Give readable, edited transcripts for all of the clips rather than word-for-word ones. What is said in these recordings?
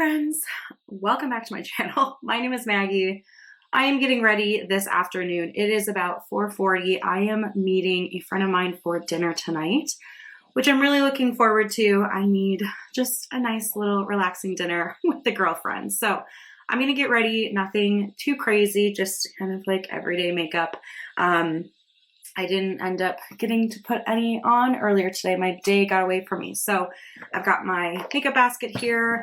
friends, welcome back to my channel. My name is Maggie. I am getting ready this afternoon. It is about 4:40. I am meeting a friend of mine for dinner tonight, which I'm really looking forward to. I need just a nice little relaxing dinner with the girlfriends. So I'm gonna get ready, nothing too crazy, just kind of like everyday makeup. I didn't end up getting to put any on earlier today. My day got away from me. So I've got my makeup basket here.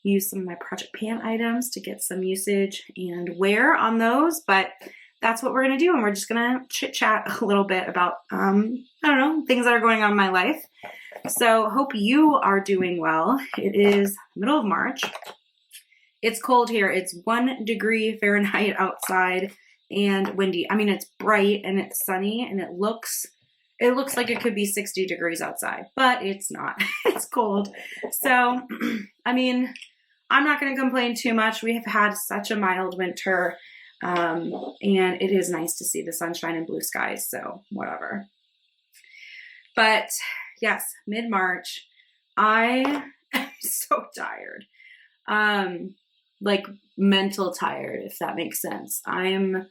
Use some of my Project Pan items to get some usage and wear on those, but that's what we're going to do. And we're just going to chit chat a little bit about, I don't know, things that are going on in my life. So hope you are doing well. It is middle of March. It's cold here. It's 1 degree Fahrenheit outside and windy. I mean, it's bright and it's sunny and it looks like it could be 60 degrees outside, but it's not. It's cold. So, I mean, I'm not going to complain too much. We have had such a mild winter, and it is nice to see the sunshine and blue skies, so whatever. But yes, mid-March, I am so tired. Like mental tired, if that makes sense. I'm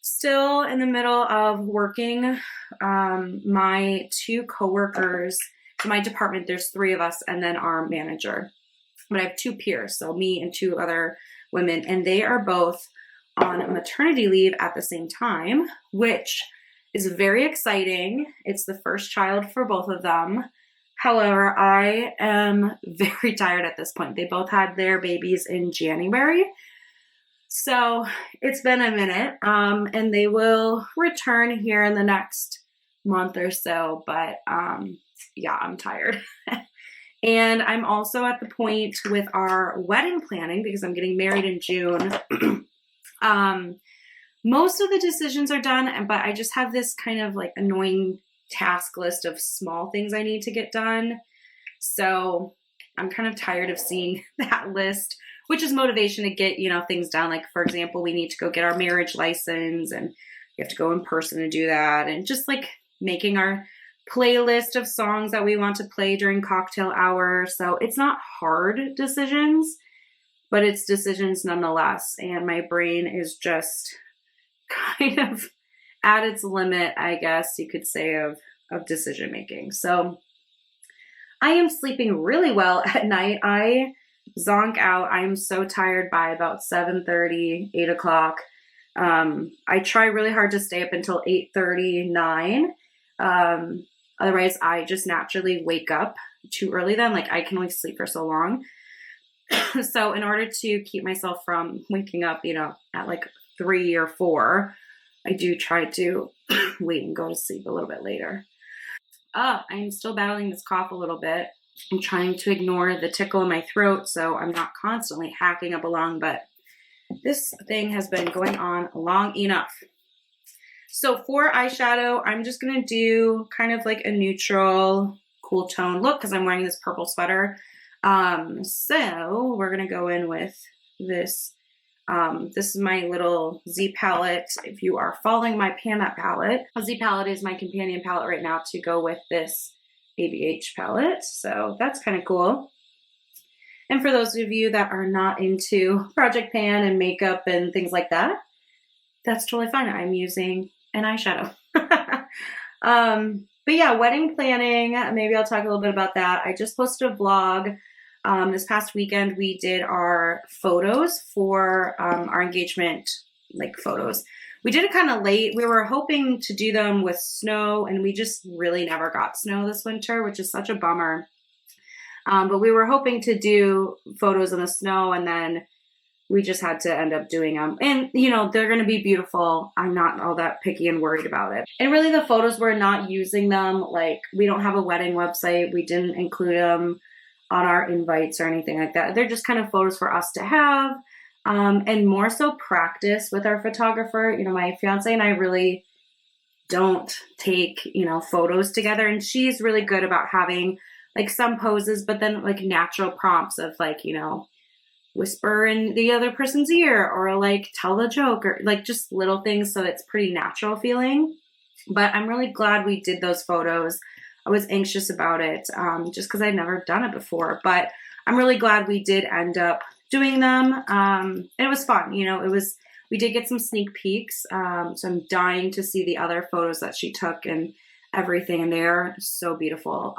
still in the middle of working. My two coworkers, in my department, there's 3 of us and then our manager. But I have 2 peers, so me and 2 other women, and they are both on maternity leave at the same time, which is very exciting. It's the first child for both of them. However, I am very tired at this point. They both had their babies in January. So it's been a minute, and they will return here in the next month or so, but yeah, I'm tired. And I'm also at the point with our wedding planning because I'm getting married in June. Most of the decisions are done, but I just have this kind of like annoying task list of small things I need to get done. So I'm kind of tired of seeing that list, which is motivation to get, things done. Like, for example, we need to go get our marriage license and you have to go in person to do that. And just like making our playlist of songs that we want to play during cocktail hour. So it's not hard decisions, but it's decisions nonetheless. And my brain is just kind of at its limit, I guess you could say, of decision making. So I am sleeping really well at night. I zonk out. I'm so tired by about 7:30, 8 o'clock. I try really hard to stay up until 8:30, 9. Otherwise, I just naturally wake up too early then. Like, I can only sleep for so long. So in order to keep myself from waking up, at like 3 or 4, I do try to wait and go to sleep a little bit later. I'm still battling this cough a little bit. I'm trying to ignore the tickle in my throat so I'm not constantly hacking up a lung, but this thing has been going on long enough. So for eyeshadow, I'm just going to do kind of like a neutral, cool tone look because I'm wearing this purple sweater. So we're going to go in with this. This is my little Z palette. If you are following my Pan palette, a Z palette is my companion palette right now to go with this ABH palette. So that's kind of cool. And for those of you that are not into Project Pan and makeup and things like that, that's totally fine. I'm using an eyeshadow. But yeah, wedding planning, maybe I'll talk a little bit about that. I just posted a vlog. This past weekend, we did our photos for our engagement, like photos. We did it kind of late. We were hoping to do them with snow, and we just really never got snow this winter, which is such a bummer. But we were hoping to do photos in the snow, and then we just had to end up doing them. And, they're going to be beautiful. I'm not all that picky and worried about it. And really, the photos, we're not using them. Like, we don't have a wedding website. We didn't include them on our invites or anything like that. They're just kind of photos for us to have, and more so practice with our photographer. My fiance and I really don't take, photos together, and she's really good about having like some poses, but then like natural prompts of like, whisper in the other person's ear or like tell a joke or like just little things. So it's pretty natural feeling, but I'm really glad we did those photos. I was anxious about it, just because I'd never done it before, but I'm really glad we did end up doing them. And it was fun. You know, we did get some sneak peeks. So I'm dying to see the other photos that she took and everything, and they're so beautiful.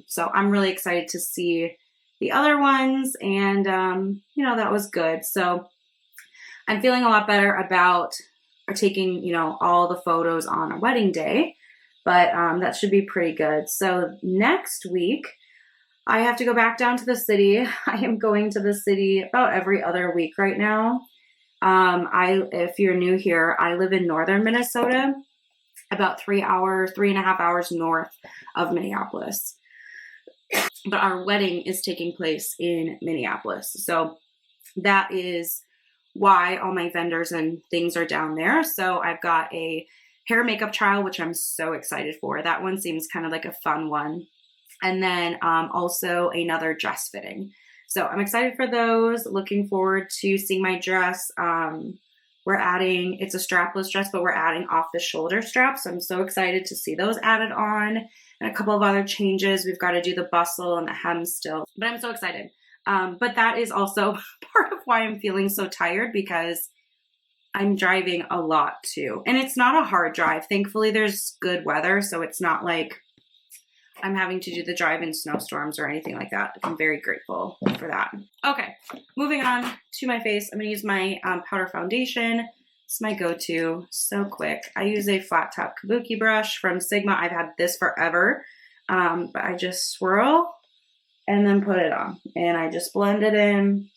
So I'm really excited to see the other ones, and you know, that was good. So I'm feeling a lot better about taking, you know, all the photos on a wedding day, but that should be pretty good. So next week, I have to go back down to the city. I am going to the city about every other week right now. If you're new here, I live in northern Minnesota, about 3.5 hours north of Minneapolis. But our wedding is taking place in Minneapolis. So that is why all my vendors and things are down there. So I've got a hair makeup trial, which I'm so excited for. That one seems kind of like a fun one. And then also another dress fitting. So I'm excited for those. Looking forward to seeing my dress. It's a strapless dress, but we're adding off the shoulder straps. So I'm so excited to see those added on, and a couple of other changes. We've got to do the bustle and the hem still, but I'm so excited. But that is also part of why I'm feeling so tired, because I'm driving a lot too. And it's not a hard drive. Thankfully, there's good weather, so it's not like I'm having to do the drive in snowstorms or anything like that. I'm very grateful for that. Okay, moving on to my face. I'm going to use my powder foundation. It's my go-to, so quick. I use a flat top kabuki brush from Sigma. I've had this forever, but I just swirl and then put it on, and I just blend it in.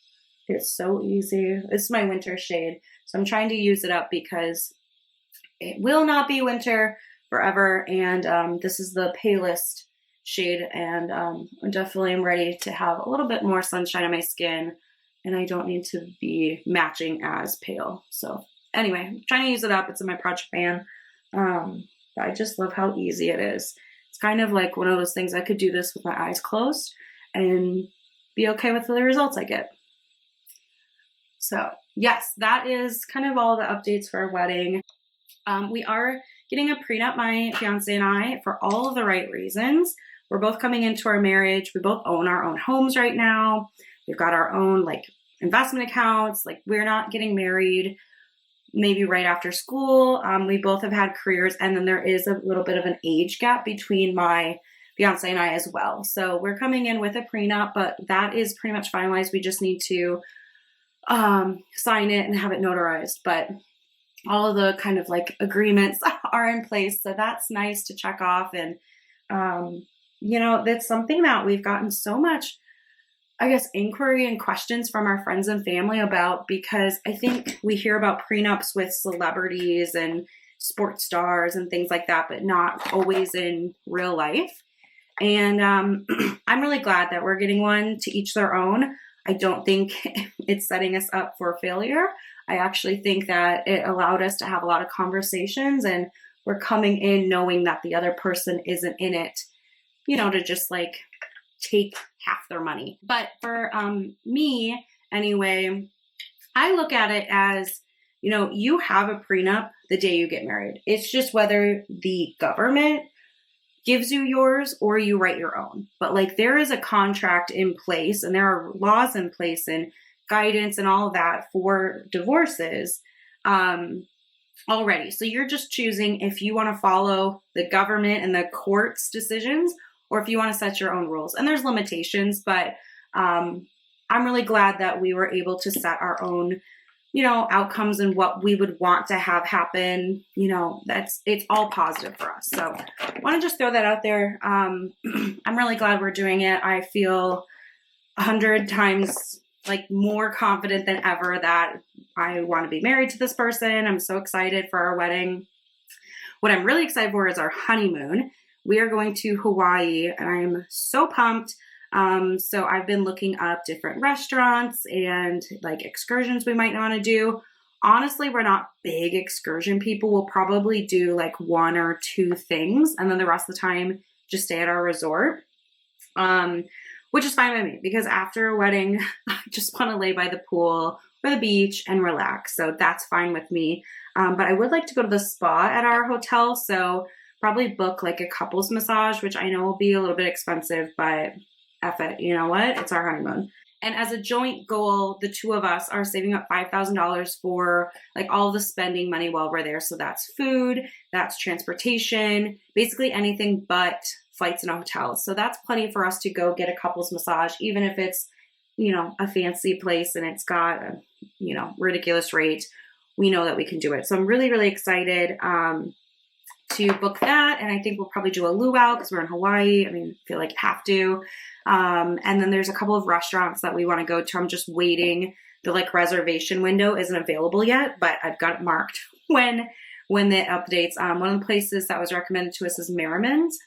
It's so easy. This is my winter shade, so I'm trying to use it up because it will not be winter forever, and this is the palest shade, and I definitely am ready to have a little bit more sunshine on my skin, and I don't need to be matching as pale. So anyway, I'm trying to use it up. It's in my project pan. I just love how easy it is. It's kind of like one of those things I could do this with my eyes closed and be okay with the results I get. So yes, that is kind of all the updates for our wedding. We are getting a prenup, my fiance and I, for all of the right reasons. We're both coming into our marriage. We both own our own homes right now. We've got our own like investment accounts. Like, we're not getting married maybe right after school. We both have had careers, and then there is a little bit of an age gap between my fiance and I as well. So we're coming in with a prenup, but that is pretty much finalized. We just need to sign it and have it notarized. But all of the kind of like agreements are in place. So that's nice to check off. And, you know, that's something that we've gotten so much, I guess, inquiry and questions from our friends and family about, because I think we hear about prenups with celebrities and sports stars and things like that, but not always in real life. And I'm really glad that we're getting one. To each their own. I don't think it's setting us up for failure. I actually think that it allowed us to have a lot of conversations, and we're coming in knowing that the other person isn't in it, you know, to just like take half their money. But for me, anyway, I look at it as, you know, you have a prenup the day you get married. It's just whether the government gives you yours or you write your own. But like, there is a contract in place, and there are laws in place and guidance and all of that for divorces already. So you're just choosing if you want to follow the government and the court's decisions, or if you want to set your own rules. And there's limitations, but I'm really glad that we were able to set our own, you know, outcomes and what we would want to have happen. You know, it's all positive for us. So I want to just throw that out there. I'm really glad we're doing it. I feel 100 times like more confident than ever that I want to be married to this person. I'm so excited for our wedding. What I'm really excited for is our honeymoon. We are going to Hawaii, and I'm so pumped. So I've been looking up different restaurants and like excursions we might want to do. Honestly, we're not big excursion people. We'll probably do like 1 or 2 things, and then the rest of the time just stay at our resort. Which is fine by me, because after a wedding, I just want to lay by the pool or the beach and relax. So that's fine with me. But I would like to go to the spa at our hotel. So probably book like a couples massage, which I know will be a little bit expensive, but F it. You know what? It's our honeymoon. And as a joint goal, the two of us are saving up $5,000 for like all the spending money while we're there. So that's food, that's transportation, basically anything but flights and hotels. So that's plenty for us to go get a couples massage, even if it's, you know, a fancy place and it's got a, you know, ridiculous rate. We know that we can do it. So I'm really, really excited to book that. And I think we'll probably do a luau because we're in Hawaii. I mean, I feel like have to. And then there's a couple of restaurants that we want to go to. I'm just waiting. The like reservation window isn't available yet, but I've got it marked when the updates. One of the places that was recommended to us is Merriman's.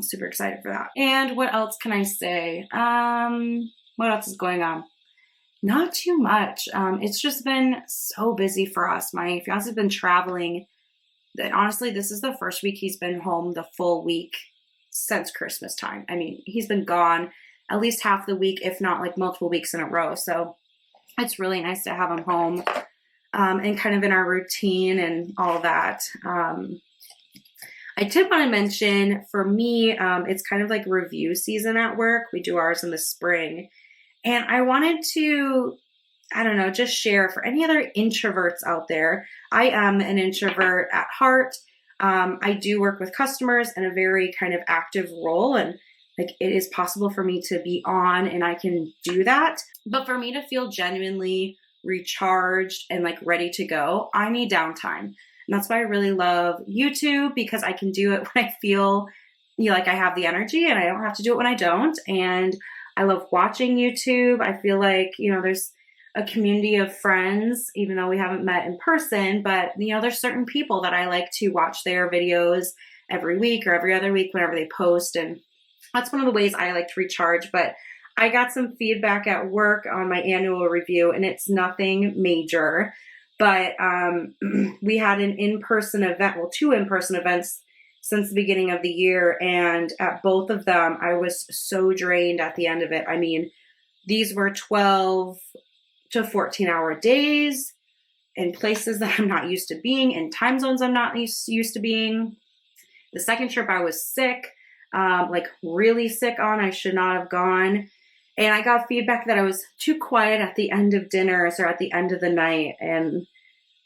Super excited for that. And what else can I say? What else is going on? Not too much. It's just been so busy for us. My fiance's been traveling. Honestly, this is the first week he's been home the full week since Christmas time. I mean, he's been gone at least half the week, if not like multiple weeks in a row. So it's really nice to have him home and kind of in our routine and all that. I did want to mention for me, it's kind of like review season at work. We do ours in the spring. And I wanted to, I don't know, just share for any other introverts out there. I am an introvert at heart. I do work with customers in a very kind of active role, and like it is possible for me to be on and I can do that. But for me to feel genuinely recharged and like ready to go, I need downtime. And that's why I really love YouTube, because I can do it when I feel, you know, like I have the energy, and I don't have to do it when I don't. And I love watching YouTube. I feel like, you know, there's a community of friends, even though we haven't met in person, but you know, there's certain people that I like to watch their videos every week or every other week whenever they post. And that's one of the ways I like to recharge. But I got some feedback at work on my annual review, and it's nothing major, but we had an in-person event, well, 2 in-person events since the beginning of the year. And at both of them, I was so drained at the end of it. I mean, these were 12 to 14-hour days in places that I'm not used to being, in time zones I'm not used to being. The second trip I was sick, like really sick on. I should not have gone. And I got feedback that I was too quiet at the end of dinners or at the end of the night. And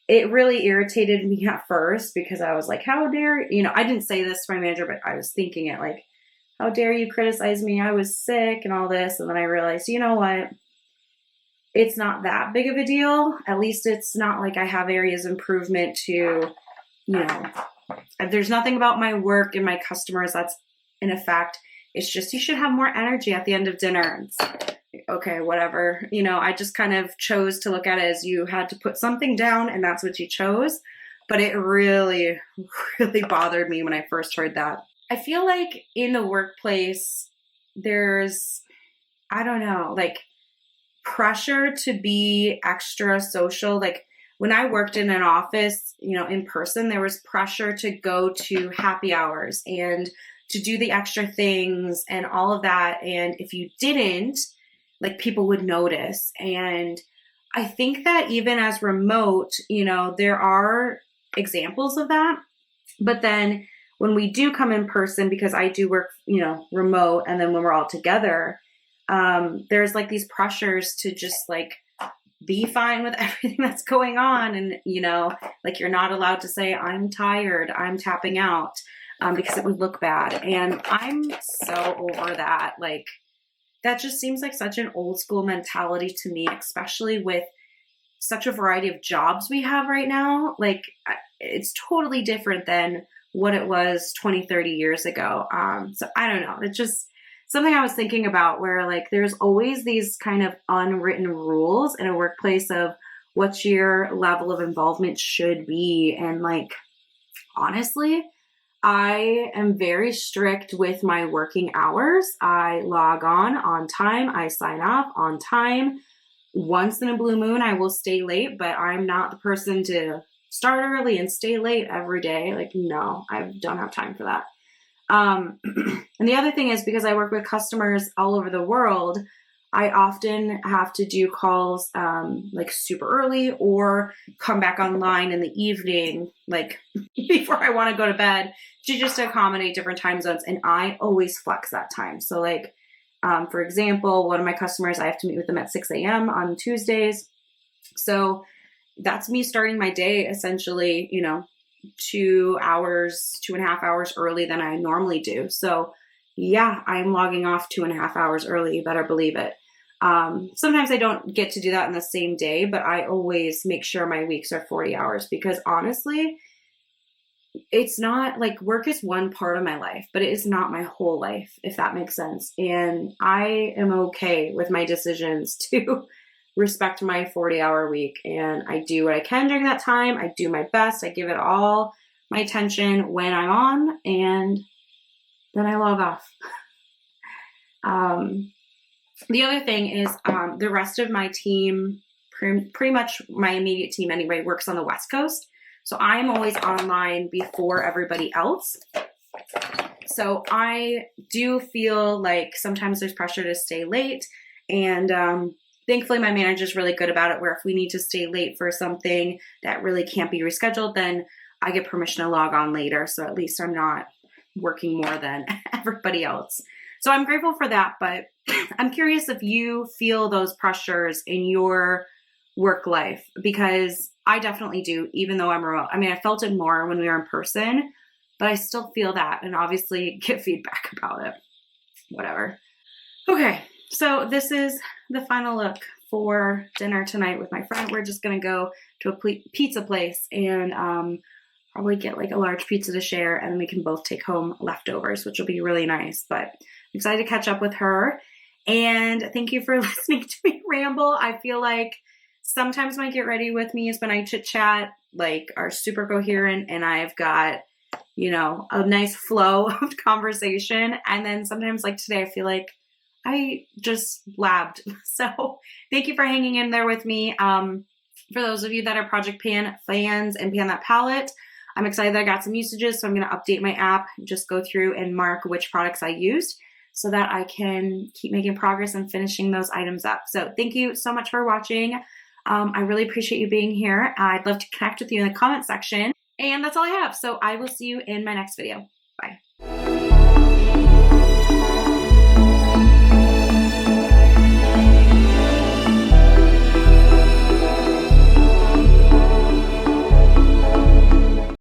it really irritated me at first, because I was like, how dare, you know, I didn't say this to my manager, but I was thinking it like, how dare you criticize me? I was sick and all this. And then I realized, you know what? It's not that big of a deal. At least it's not like I have areas of improvement to, you know, there's nothing about my work and my customers that's in effect. It's just, you should have more energy at the end of dinner. It's, okay, whatever. You know, I just kind of chose to look at it as you had to put something down and that's what you chose. But it really, really bothered me when I first heard that. I feel like in the workplace, there's, I don't know, like pressure to be extra social. Like when I worked in an office, you know, in person, there was pressure to go to happy hours and to do the extra things and all of that. And if you didn't, like people would notice. And I think that even as remote, you know, there are examples of that. But then when we do come in person, because I do work, you know, remote, and then when we're all together, there's like these pressures to just like be fine with everything that's going on. And, you know, like you're not allowed to say, I'm tired, I'm tapping out, because it would look bad. And I'm so over that. Like, that just seems like such an old school mentality to me, especially with such a variety of jobs we have right now. Like, it's totally different than what it was 20, 30 years ago. So I don't know. It's just something I was thinking about, where like there's always these kind of unwritten rules in a workplace of what your level of involvement should be. And like, honestly, I am very strict with my working hours. I log on time. I sign off on time. Once in a blue moon, I will stay late, but I'm not the person to start early and stay late every day. Like, no, I don't have time for that. And the other thing is, because I work with customers all over the world, I often have to do calls like super early or come back online in the evening, like before I want to go to bed, to just accommodate different time zones. And I always flex that time. So like, for example, one of my customers, I have to meet with them at 6 a.m. on Tuesdays. So that's me starting my day essentially, 2.5 hours early than I normally do. So yeah, I'm logging off 2.5 hours early. You better believe it. Sometimes I don't get to do that in the same day, but I always make sure my weeks are 40 hours because honestly, it's not like work is one part of my life, but it is not my whole life, if that makes sense. And I am okay with my decisions to respect my 40-hour week. And I do what I can during that time. I do my best. I give it all my attention when I'm on, and then I log off. The other thing is the rest of my team, pretty much my immediate team anyway, works on the West Coast. So I'm always online before everybody else. So I do feel like sometimes there's pressure to stay late. And thankfully, my manager's really good about it, where if we need to stay late for something that really can't be rescheduled, then I get permission to log on later. So at least I'm not working more than everybody else. So I'm grateful for that. But I'm curious if you feel those pressures in your work life, because I definitely do, even though I'm remote. I mean, I felt it more when we were in person, but I still feel that and obviously get feedback about it. Whatever. Okay, so this is the final look for dinner tonight with my friend. We're just going to go to a pizza place and probably get like a large pizza to share, and we can both take home leftovers, which will be really nice. But I'm excited to catch up with her. And thank you for listening to me ramble. I feel like sometimes my get ready with me is when I chit chat, like are super coherent and I've got, a nice flow of conversation. And then sometimes like today, I feel like I just blabbed. So thank you for hanging in there with me. For those of you that are Project Pan fans and Pan That Palette, I'm excited that I got some usages. So I'm going to update my app, just go through and mark which products I used so that I can keep making progress and finishing those items up. So thank you so much for watching. I really appreciate you being here. I'd love to connect with you in the comment section. And that's all I have. So I will see you in my next video. Bye.